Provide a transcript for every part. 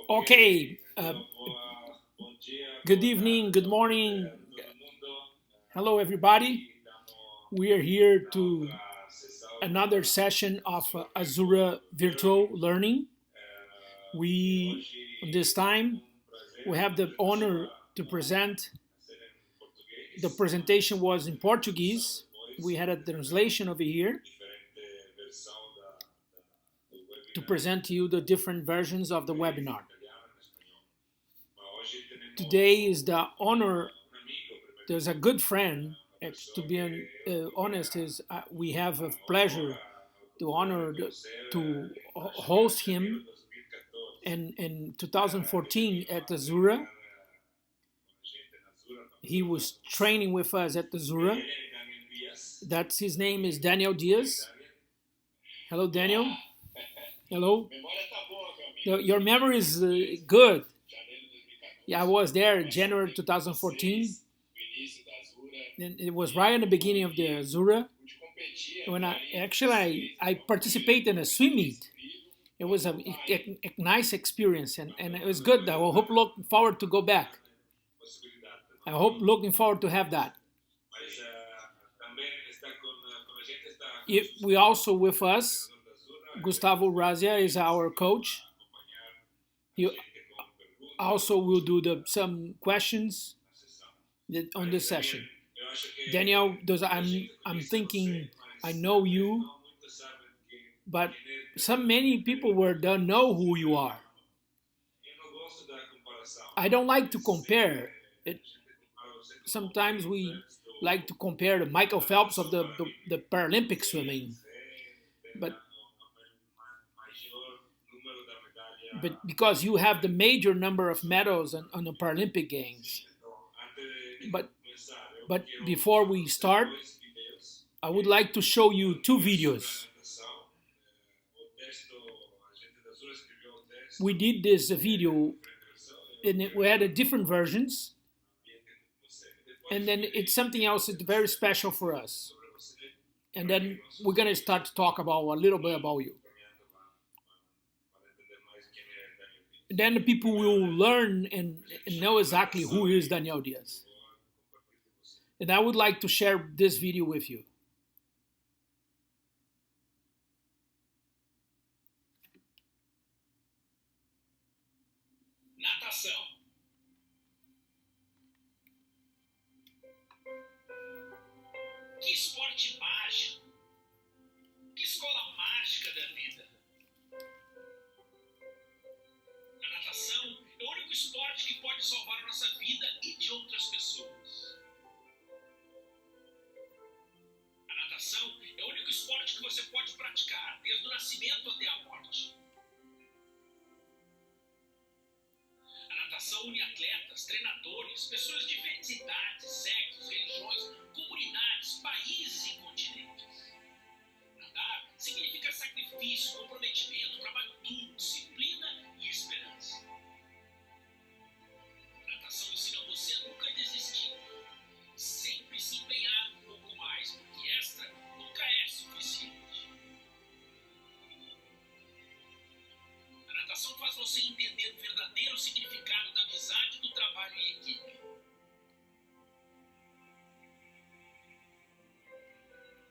Okay, good evening, good morning. Hello, everybody. We are here to another session of Azura Virtual Learning. We, this time, we have the honor to present. The presentation was in Portuguese. We had a translation over here to present to you the different versions of the webinar. Today is the honor. There's a good friend. To be honest, we have a pleasure to honor to host him in 2014 at Azura. He was training with us at Azura. That's his name is Daniel Diaz. Hello, Daniel. Hello. Your memory is good. Yeah, I was there in January 2014. And it was right in the beginning of the Azura. When I participated in a swim meet. It was a nice experience and it was good. I hope looking forward to go back. I hope looking forward to have that. We also with us, Gustavo Razia is our coach. He also will do some questions on this session. Daniel, I'm thinking I know you, but many people don't know who you are. I don't like to compare it. Sometimes we like to compare the Michael Phelps of the Paralympic swimming, but because you have the major number of medals on the Paralympic Games. But before we start, I would like to show you two videos. We did this video, and we had different versions, and then it's something else that's very special for us. And then we're going to start to talk about a little bit about you. Then the people will learn and know exactly who is Daniel Diaz. And I would like to share this video with you. Natação. Que esporte mágico. Que escola mágica da vida. A natação é o único esporte que pode salvar a nossa vida e de outras pessoas. A natação é o único esporte que você pode praticar desde o nascimento até a morte. A natação une atletas, treinadores, pessoas de diferentes idades, sexos, religiões, comunidades, países e continentes. Nadar significa sacrifício, comprometimento, trabalho duro, disciplina e esperança. A natação ensina você a nunca desistir, sempre se empenhar um pouco mais, porque esta nunca é suficiente. A natação faz você entender o verdadeiro significado da amizade, do trabalho em equipe.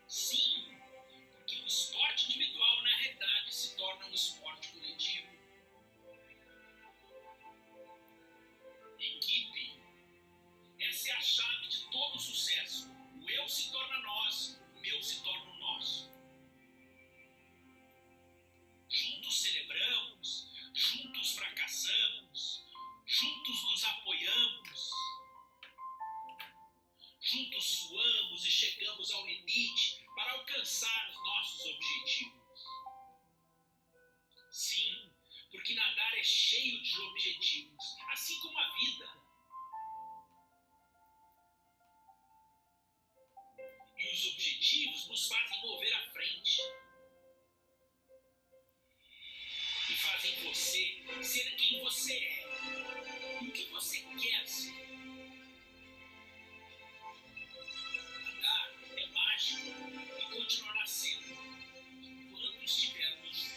Sim, porque o esporte individual na realidade se torna um esporte coletivo. Equipe. Essa é a chave de todo sucesso. O eu se torna nós, o meu se torna o nosso. Juntos celebramos, juntos fracassamos, juntos nos apoiamos, juntos suamos e chegamos ao limite para alcançar os nossos objetivos. Sim, porque nadar é cheio de objetivos, assim como a vida. E os objetivos nos fazem mover à frente. E fazem você ser quem você é e o que você quer ser. Nadar é mágico e continuará sendo enquanto estivermos juntos.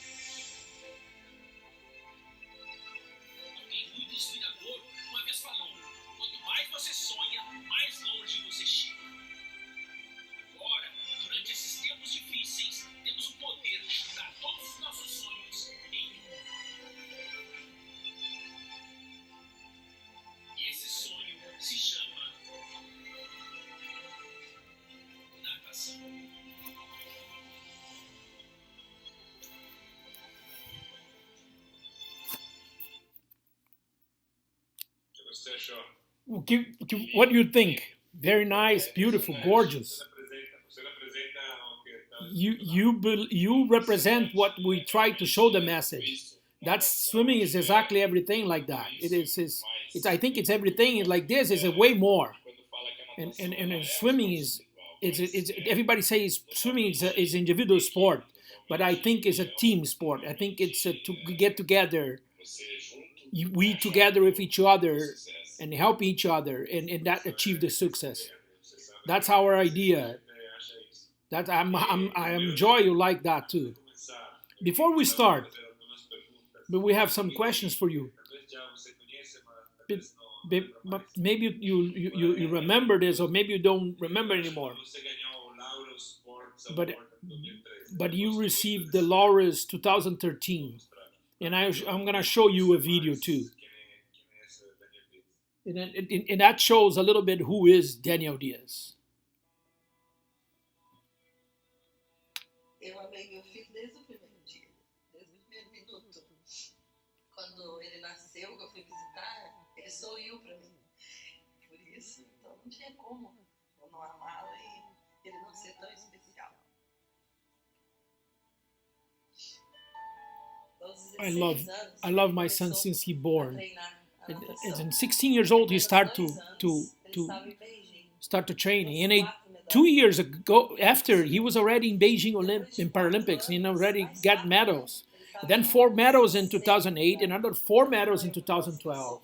What do you think? Very nice, beautiful, gorgeous. You represent what we try to show the message. That's swimming is exactly everything like that. It's I think it's everything like this is a way more. And swimming is it's everybody says swimming is individual sport, but I think it's a team sport. I think it's to get together, we together with each other and help each other, and that achieve the success. That's our idea. That I enjoy you like that too. Before we start, but we have some questions for you. Maybe you remember this, or maybe you don't remember anymore. But but you received the Laureus 2013, and I'm gonna show you a video too. And that shows a little bit who is Daniel Dias. Eu amei meu filho desde o primeiro dia, desde o primeiro minuto. Quando ele nasceu, que eu fui visitar, ele sorriu para mim. Por isso, então não tinha como eu não amá-lo e ele não ser tão especial. I love my son since he born. And 16 years old, he started to training. And 2 years ago, after he was already in Beijing in Paralympics, and already got medals. Then 4 medals in 2008, another 4 medals in 2012.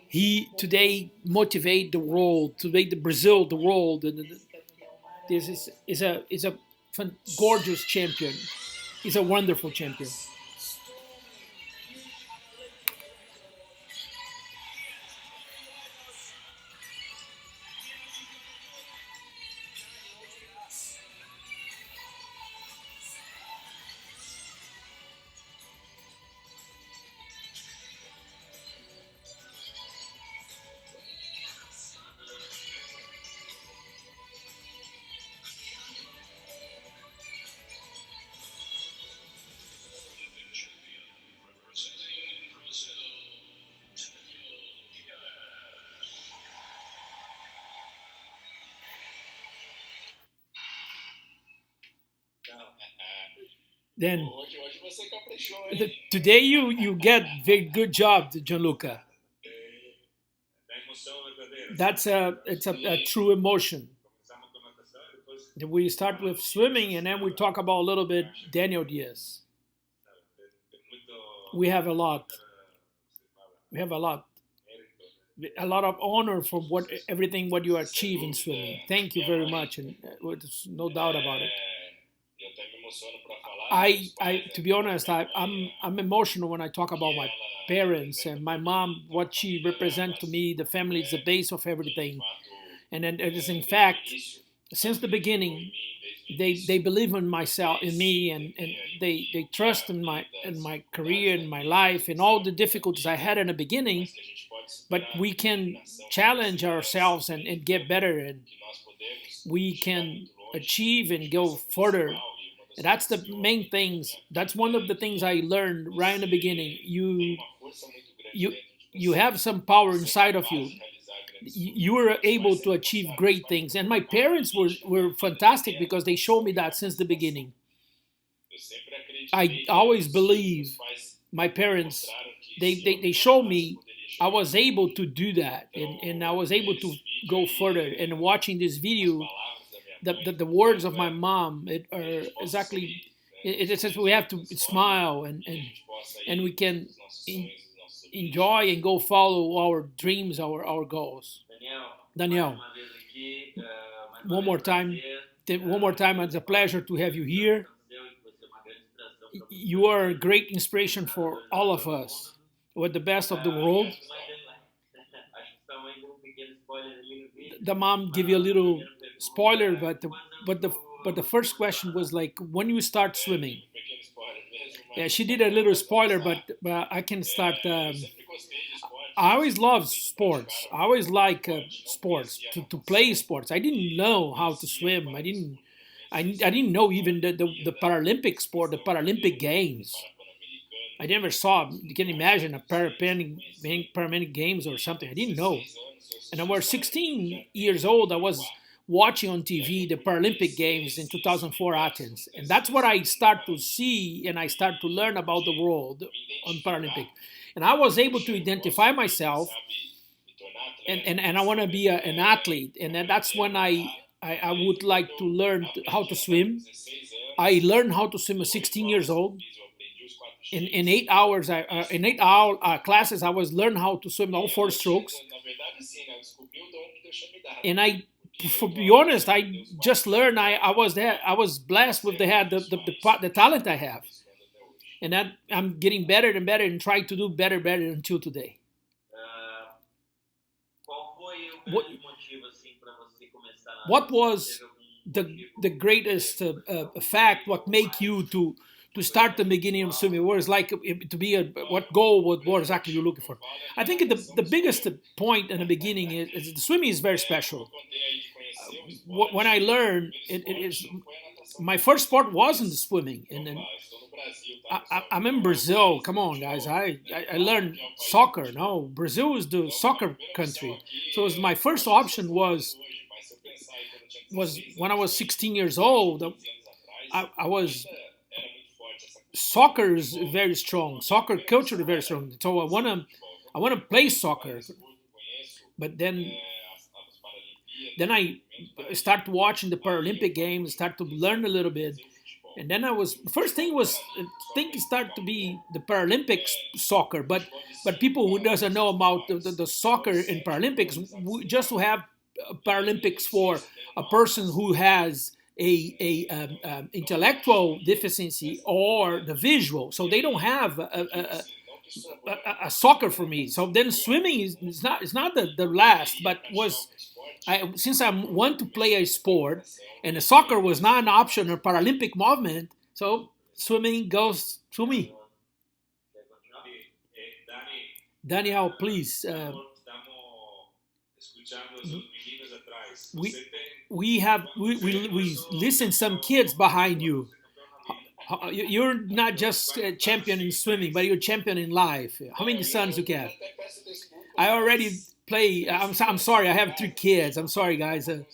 He today motivate the world, today the Brazil, the world. And this is a gorgeous champion. He's a wonderful champion. Then today you get very good job, Gianluca. It's a true emotion. We start with swimming, and then we talk about a little bit Daniel Dias. We have a lot. We have a lot of honor for everything what you achieve in swimming. Thank you very much, and there's no doubt about it. To be honest, I'm emotional when I talk about my parents and my mom, what she represents to me. The family is the base of everything, and then it is in fact since the beginning they believe in me, and they trust in my career, in my life, and all the difficulties I had in the beginning. But we can challenge ourselves and get better, and we can achieve and go further. And that's the main things. That's one of the things I learned right in the beginning. You have some power inside of you. You were able to achieve great things. And my parents were fantastic because they showed me that since the beginning. I always believe my parents, they showed me I was able to do that, and I was able to go further. And watching this video, the words of my mom are exactly. It says we have to smile and we can enjoy and go follow our dreams, our goals. Daniel, one more time, it's a pleasure to have you here. You are a great inspiration for all of us. With the best of the world. The mom give you a little spoiler, but the first question was like, when you start swimming. Yeah, she did a little spoiler, but I can start. I always loved sports. I always like sports to play sports. I didn't know how to swim. I didn't know even the Paralympic sport, the Paralympic Games. I never saw. You can imagine a Paralympic Games or something. I didn't know. And I was 16 years old. I was watching on TV the Paralympic Games in 2004 Athens, and that's what I start to see and I start to learn about the world on Paralympic. And I was able to identify myself, and I want to be an athlete, and then that's when I would like to learn how to swim. I learned how to swim at 16 years old. In 8 hours, in 8 hour classes, I was learning how to swim all four strokes. And for be honest, I just learned. I was there. I was blessed with the talent I have, and that I'm getting better and better and trying to do better until today. What, what was the greatest fact? What make you to start the beginning of swimming? What is like to be what goal? What exactly you're looking for? I think the biggest point in the beginning is the swimming is very special. When I learned, it is my first sport wasn't swimming, and then I'm in Brazil. Come on, guys! I learned soccer. No, Brazil is the soccer country, so it was my first option was when I was 16 years old. I was soccer is very strong. Soccer culture is very strong. So I wanna play soccer, but then I start watching the Paralympic Games, start to learn a little bit, and then first thing was think start to be the Paralympics soccer, but people who doesn't know about the soccer in Paralympics, just to have Paralympics for a person who has a intellectual deficiency or the visual, so they don't have a soccer for me. So then swimming is not the last, but since I want to play a sport and the soccer was not an option or Paralympic movement, so swimming goes to me. Daniel, please. We we listen some kids behind you. You're not just a champion in swimming, but you're a champion in life. How many sons you have? I already play. I'm sorry. I have 3 kids. I'm sorry, guys. It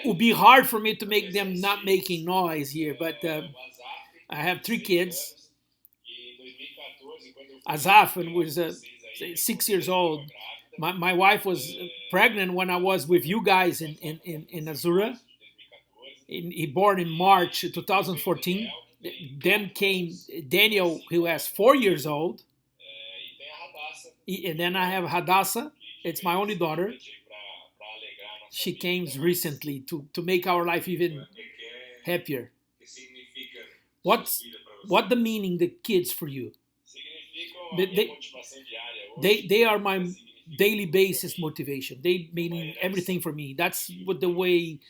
would be hard for me to make them not making noise here, but I have 3 kids. Azaf was 6 years old. My wife was pregnant when I was with you guys in Azura. He born in March 2014. Then came Daniel, who was 4 years old. And then I have Hadassah. It's my only daughter. She came recently to make our life even happier. What the meaning the kids for you? They are my daily basis motivation. They mean everything for me. That's what the way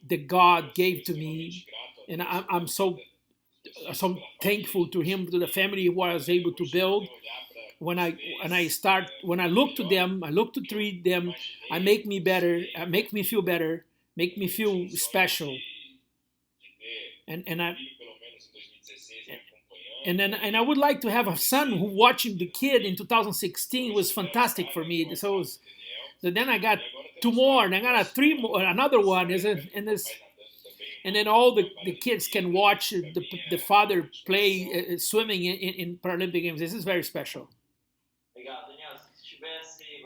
that God gave to me, and I'm so thankful to Him, to the family who I was able to build. When I look to them, I look to treat them. I make me better. Make me feel better. Make me feel special. And I and I would like to have a son who watching the kid in 2016 was fantastic for me. So then I got 2 more, and I got 3 more, another one and then all the kids can watch the father play swimming in Paralympic Games. This is very special.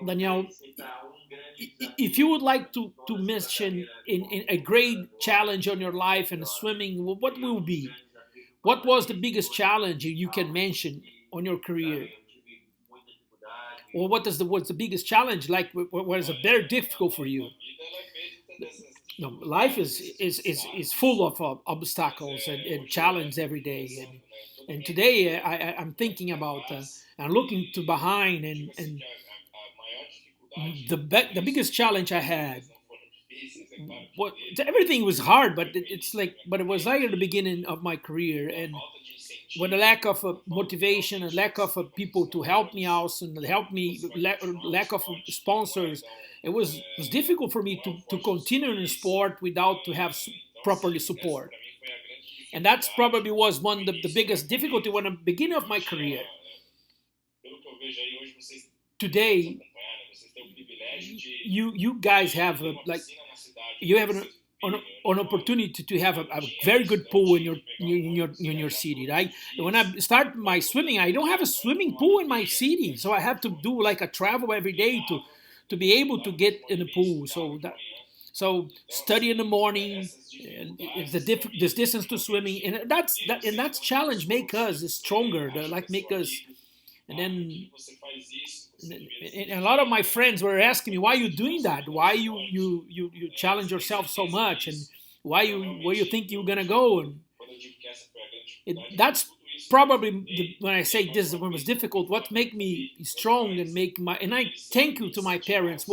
Daniel, if you would like to mention in a great challenge on your life and swimming, what will be? What was the biggest challenge you can mention on your career? Or what's the biggest challenge? Like, what is very difficult for you? No, life is full of obstacles and challenge every day. And today I'm thinking about, I'm looking to behind, and the biggest challenge I had, everything was hard, but it was like at the beginning of my career, with a lack of motivation, a lack of people to help me out, and help me, lack of sponsors, it was difficult for me to continue in sport without to have properly support. And that's probably was one of the biggest difficulty when at the beginning of my career. Today, you guys have like you have an opportunity to have a very good pool in your city, right? When I start my swimming, I don't have a swimming pool in my city, so I have to do like a travel every day to be able to get in the pool. So study in the morning, this distance to swimming, and that's challenge make us stronger, like make us, and then. And a lot of my friends were asking me, why are you doing that? Why you challenge yourself so much, and where you think you're gonna go? And that's probably when I say this was difficult. What make me strong and and I thank you to my parents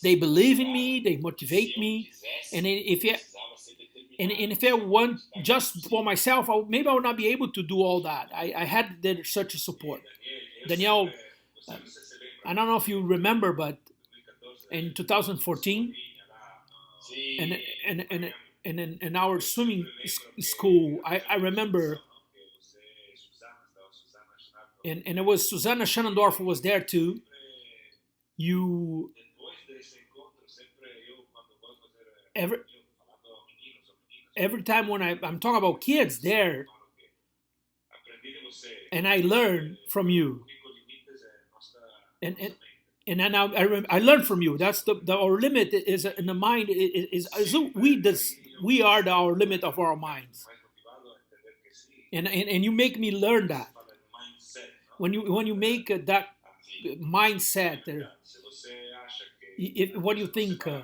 they believe in me, they motivate me, and if I want just for myself, maybe I would not be able to do all that. I had such a support. Danielle, I don't know if you remember, but in 2014, and in our swimming school, I remember, and it was Susanna Schanendorf was there too. You every time when I'm talking about kids there, and I learn from you. And then I learned from you. That's our limit is in the mind is we are our limit of our minds. And you make me learn that when you make that mindset, what do you think? Do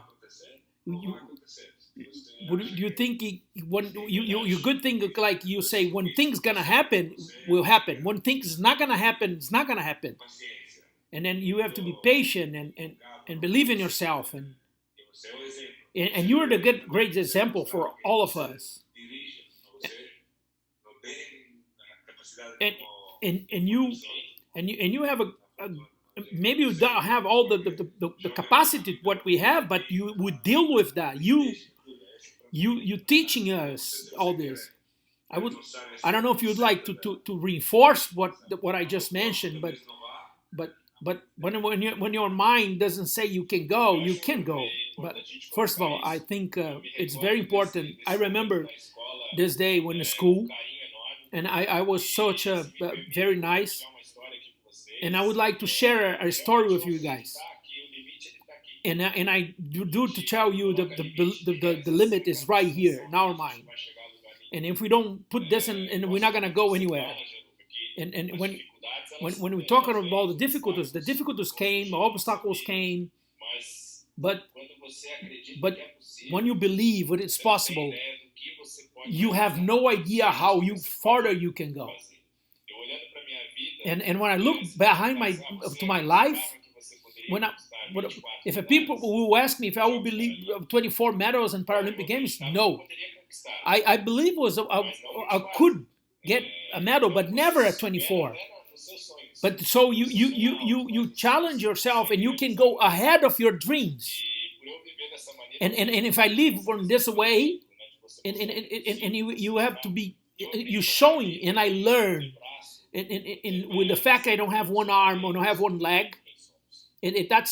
you think when you good thing, like you say, when things gonna happen will happen. When things not gonna happen, it's not gonna happen. And then you have to be patient and believe in yourself, and you're the great example for all of us. And you have a maybe you don't have all the capacity what we have, but you would deal with that. You teaching us all this. I don't know if you'd like to reinforce what I just mentioned, but when your mind doesn't say you can go, you can go. But first of all, I think it's very important. I remember this day when the school, and I was such a very nice, and I would like to share a story with you guys. And I do to tell you the limit is right here in our mind. And if we don't put this in, we're not gonna go anywhere. And when we're talking about the difficulties came, the obstacles came, but when you believe that it's possible, you have no idea how farther you can go. And when I look behind to my life, if people will ask me if I will believe 24 medals in Paralympic Games, no. I believe I could get a medal, but never at 24. But so you challenge yourself, and you can go ahead of your dreams. And if I live from this way, and you have to be, you showing, and I learn, and with the fact I don't have one arm or don't have one leg, that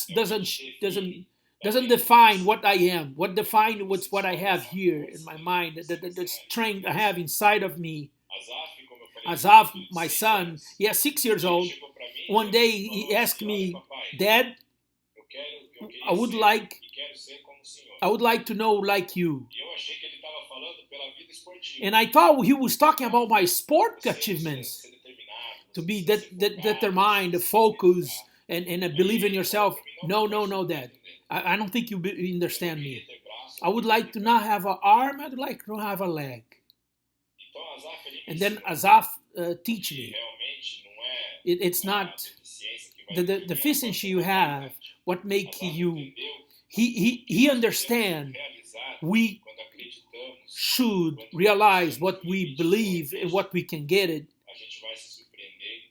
doesn't define what I am. What defines what I have here in my mind, the strength I have inside of me. Azaf, my son, he is 6 years old. One day he asked me, Dad, I would like to know like you. And I thought he was talking about my sport achievements, to be determined, to focus, and believe in yourself. No, Dad. I don't think you understand me. I would like to not have an arm. I'd like to not have a leg. And then Azaf teach me. It's not the deficiency you have what make you. He understand. We should realize what we believe and what we can get it,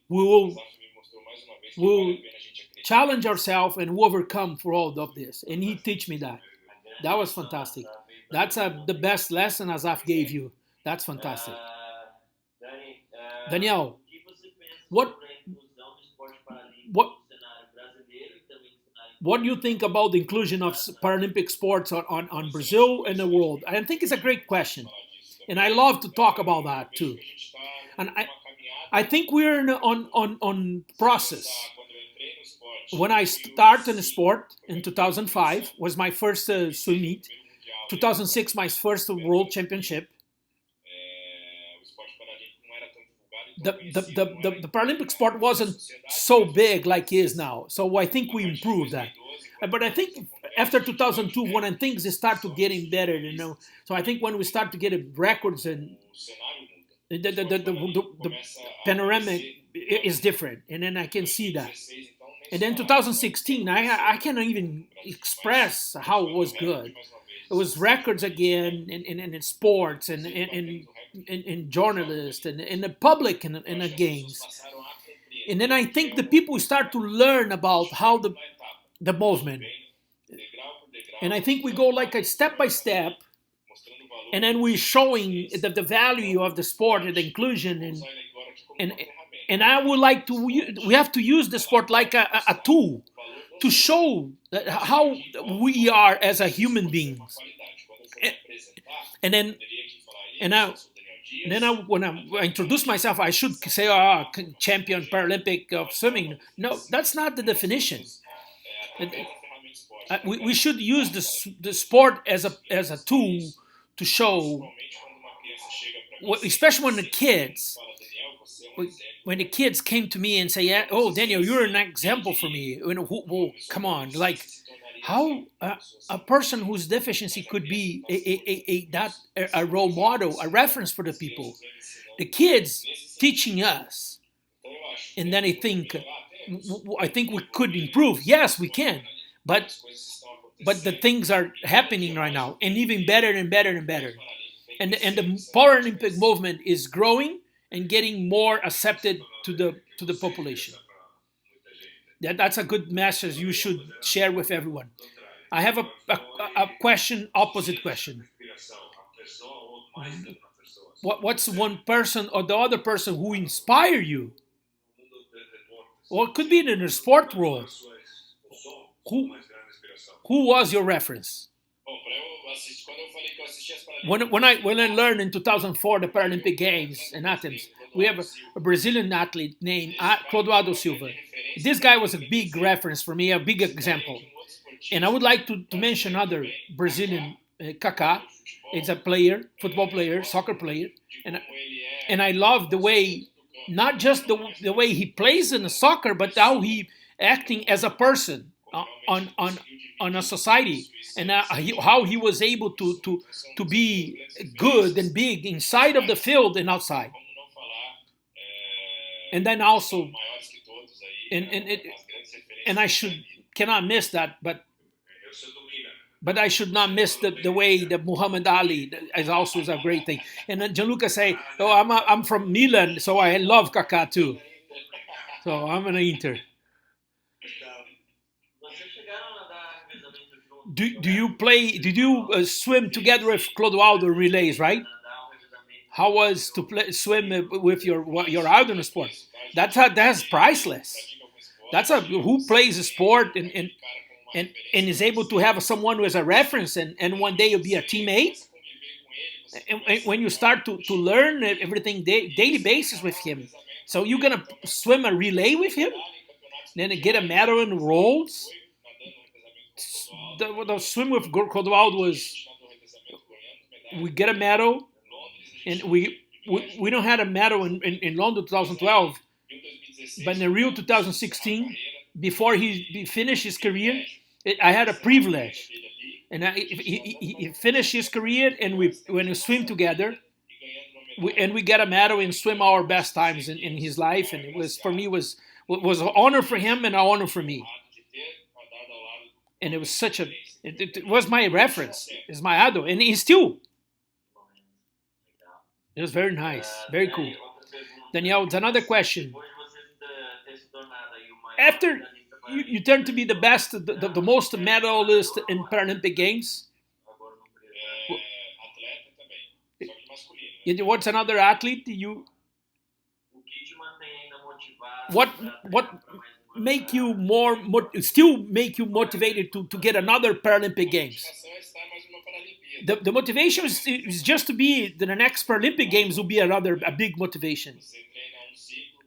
we will challenge ourselves and overcome for all of this. And he teach me that. That was fantastic. That's the best lesson Azaf gave you. That's fantastic. Daniel, what what what do you think about the inclusion of Paralympic sports on Brazil and the world? I think it's a great question. And I love to talk about that too. And I think we're on process. When I started in the sport in 2005, was my first swim meet. 2006, my first world championship. The Paralympic sport wasn't so big like it is now. So I think we improved that. But I think after 2002, when things start to getting better, so I think when we start to get records and the panoramic is different, and then I can see that. And then 2016, I cannot even express how it was good. It was records again in sports and journalists and the public in the games. And then I think the people start to learn about how the movement. And I think we go like a step by step, and then we're showing the value of the sport and the inclusion and I would like to. We have to use the sport like a tool to show how we are as a human beings. And then when I introduce myself, I should say, champion Paralympic of swimming. No, that's not the definition. We should use the sport as a tool to show, especially when the kids came to me and say, yeah, "Oh, Daniel, you're an example for me." Come on, like how a person whose deficiency could be a role model, a reference for the people. The kids teaching us, and then I think we could improve. Yes, we can, but the things are happening right now, and even better and better and better. And the Paralympic movement is growing and getting more accepted to the population. That's a good message you should share with everyone. I have a question, opposite question. What's one person or the other person who inspire you? Or it could be in the sport world. Who was your reference? When I learned in 2004 the Paralympic Games in Athens, we have a Brazilian athlete named Clodoaldo Silva. This guy was a big reference for me, a big example. And I would like to mention another Brazilian, Kaká. It's a player, football player, soccer player. And I love the way, not just the way he plays in the soccer, but how he acting as a person on a society, and how he was able to be good and big inside of the field and outside. And then also, and I cannot miss that, but I should not miss the way that Muhammad Ali is also a great thing. And then Gianluca say, "Oh, I'm from Milan, so I love Kaká too." So I'm an Inter. Do you swim together with Clodoaldo relays, right? How was to swim with your other sport? That's priceless. That's who plays a sport and is able to have someone who is a reference and one day you'll be a teammate. And when you start to learn everything daily basis with him, so you're gonna swim a relay with him, then get a medal in the rolls. The swim with Clodoaldo was we get a medal, and we don't have a medal in London 2012, but in Rio 2016, before he finished his career, I had a privilege, and he finished his career, and when we swim together, we get a medal and swim our best times in his life, and it was for me was an honor for him and an honor for me. And it was it was my reference, it's my idol, and he's still. It was very nice. Very cool. Daniel, it's another question. After you turn to be the best, the most medalist in Paralympic Games, Atleta também, só que masculino, né? what's another athlete you what make you more still make you motivated to get another Paralympic Games? The motivation is just to be the next Paralympic Games will be a big motivation.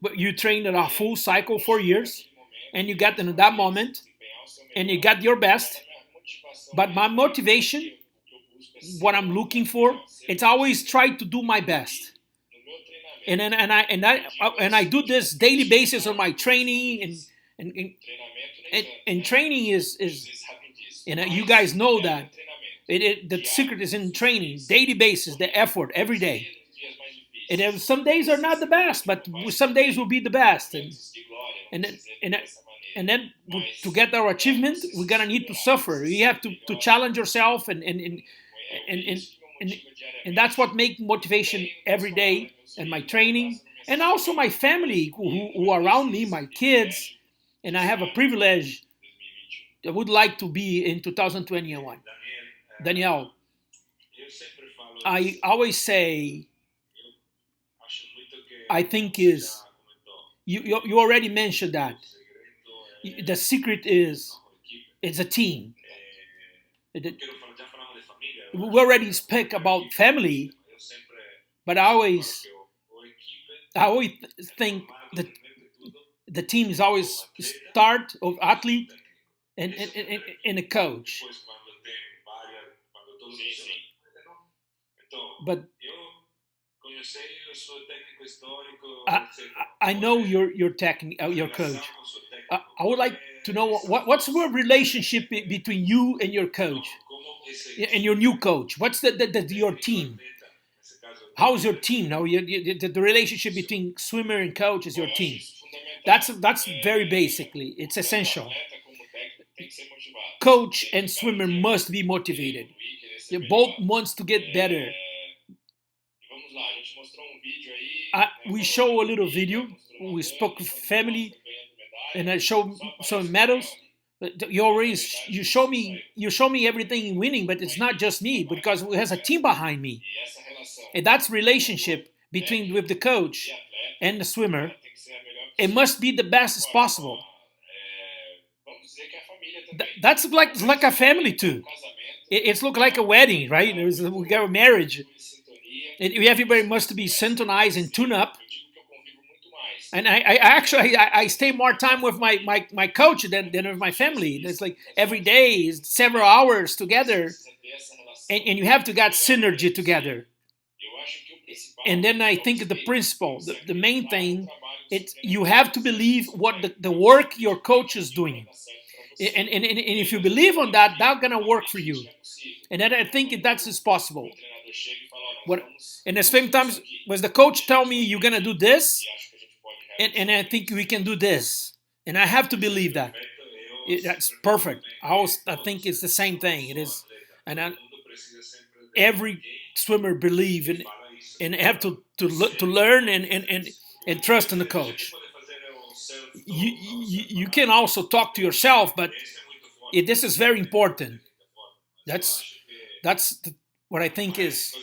But you train at a full cycle 4 years, and you get in that moment, and you got your best. But my motivation, what I'm looking for, it's always try to do my best. And I do this daily basis on my training and training is you guys know that the secret is in training, daily basis, the effort every day. And some days are not the best, but some days will be the best. And then to get our achievement, we're gonna need to suffer. You have to challenge yourself, and that's what makes motivation every day, and my training, and also my family who are around me, my kids, and I have a privilege. I would like to be in 2021. Daniel, I always say, I think is you already mentioned that the secret is it's a team. We already speak about family, but I always think that the team is always start of athlete and a coach. But I know your coach. I would like to know what's the relationship between you and your coach and your new coach. What's your team? How's your team now? The relationship between swimmer and coach is your team. That's very basically, it's essential. Coach and swimmer must be motivated. They both wants to get better. We show a little video. We spoke with family, and I show some medals. You show me everything winning, but it's not just me, because it has a team behind me, and that's relationship between with the coach and the swimmer. It must be the best as possible. That's like a family too. It's look like a wedding, right? We got a marriage. Everybody must be synchronized and tune up. And I stay more time with my coach than with my family. It's like every day is several hours together, and you have to get synergy together. And then I think the principle, the main thing, it's you have to believe what the work your coach is doing. And if you believe on that, that's gonna work for you. And then I think that's possible. And at the same time, was the coach tell me you're gonna do this, and I think we can do this, and I have to believe that. That's perfect. I think it's the same thing. It is, and every swimmer believe and have to learn and trust in the coach. You can also talk to yourself, but this is very important. That's what I think is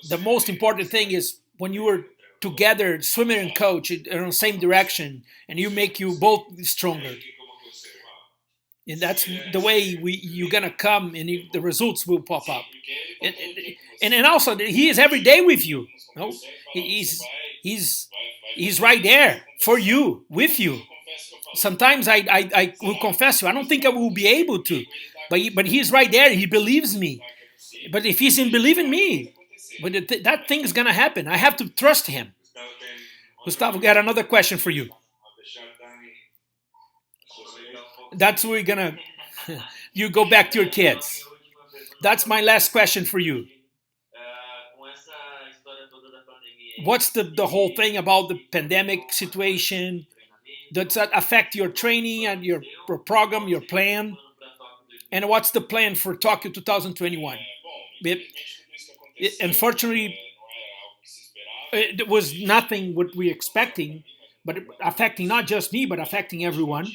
the most important thing is when you are together, swimmer and coach, are in the same direction, and you make you both stronger. And that's the way you're gonna come, and the results will pop up. And also he is every day with you. No, he's right there for you, with you. Sometimes I will confess you, I don't think I will be able to, but he's right there. He believes me. But if he doesn't believe in me, but that thing is gonna happen. I have to trust him. Gustavo, got another question for you. That's where we're gonna. You go back to your kids. That's my last question for you. What's the whole thing about the pandemic situation? Does that affect your training and your program, your plan? And what's the plan for Tokyo 2021? Unfortunately, It was nothing what we expecting, but affecting not just me, but affecting everyone.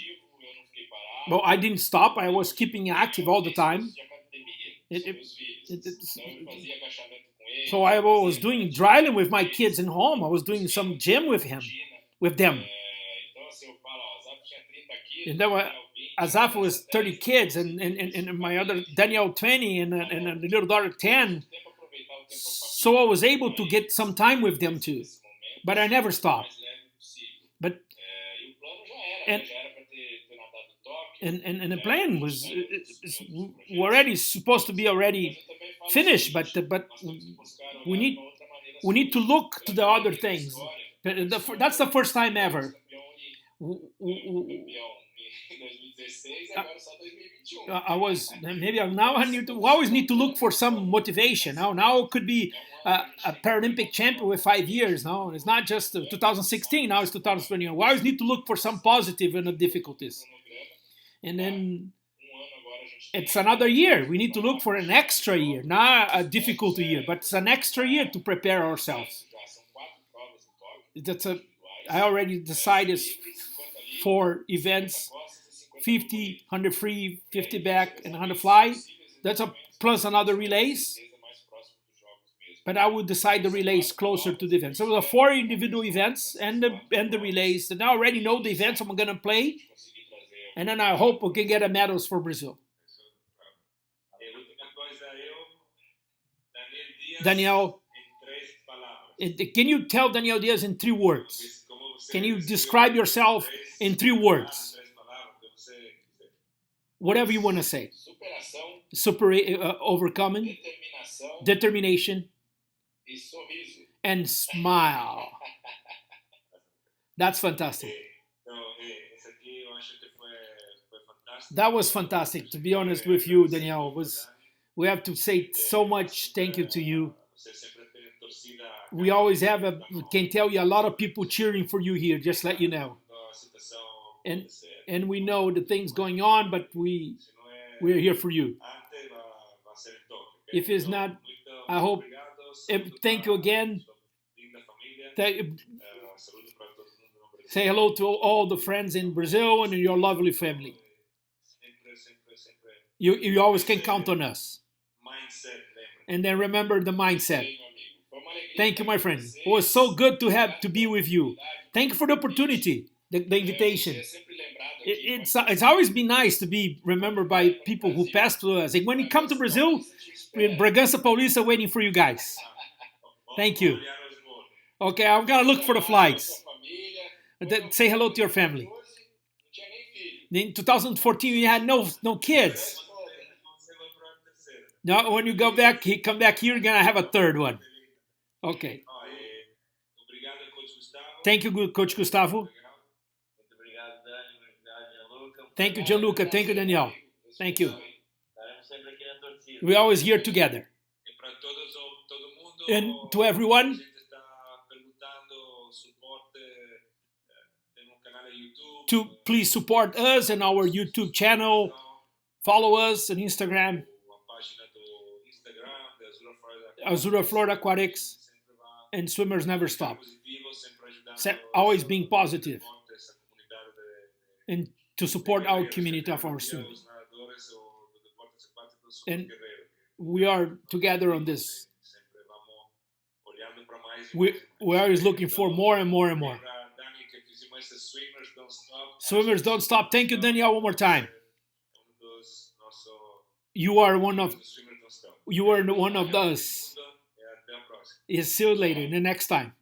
Well, I didn't stop. I was keeping active all the time. It, it, so I was doing drilling with my kids in home. I was doing some gym with them. And then Azaf was 30 kids, and my other Daniel 20, and the little daughter 10. So I was able to get some time with them too, but I never stopped. But and and the plan was already supposed to be already finished, but we need we need to look to the other things. That's the first time ever. I was maybe now I need to we always need to look for some motivation. Now it could be a Paralympic champion with 5 years. Now it's not just 2016. Now it's 2021. We always need to look for some positive in the difficulties, and then it's another year. We need to look for an extra year, not a difficult year, but it's an extra year to prepare ourselves. That's a I already decided 4 events. 50, 100 free, 50 back, and 100 fly. That's a plus another relays. But I would decide the relays closer to the event. So the 4 individual events and the relays. And I already know the events I'm gonna play. And then I hope we can get a medals for Brazil. Daniel, can you tell Daniel Diaz in 3 words? Can you describe yourself in 3 words? Whatever you want to say. Overcoming, determination, and smile. That's fantastic. That was fantastic. To be honest with you, Daniel, we have to say so much thank you to you. We always have can tell you a lot of people cheering for you here. Just let you know. And we know the things going on, but we're here for you. If it's not, I hope. Thank you again. Say hello to all the friends in Brazil and your lovely family. You always can count on us. And then remember the mindset. Thank you, my friend. It was so good to be with you. Thank you for the opportunity, the invitation. It's always been nice to be remembered by people who passed to us. And when you come to Brazil, Bragança Paulista waiting for you guys. Thank you. Okay, I'm gonna look for the flights. Say hello to your family. In 2014, you had no kids. Now, when you come back here, you're gonna have a third one. Okay. Thank you, Coach Gustavo. Thank you, Gianluca. Thank you, Daniel. Thank you. We're always here together. And to everyone, to please support us and our YouTube channel. Follow us on Instagram. Azura Florida Aquatics. And Swimmers Never Stop. Always being positive. And to support our community of our swimmers. And we are together on this. We're always looking for more and more and more. Swimmers don't stop. Thank you, Daniel, one more time. You are one of us. See you later, the next time.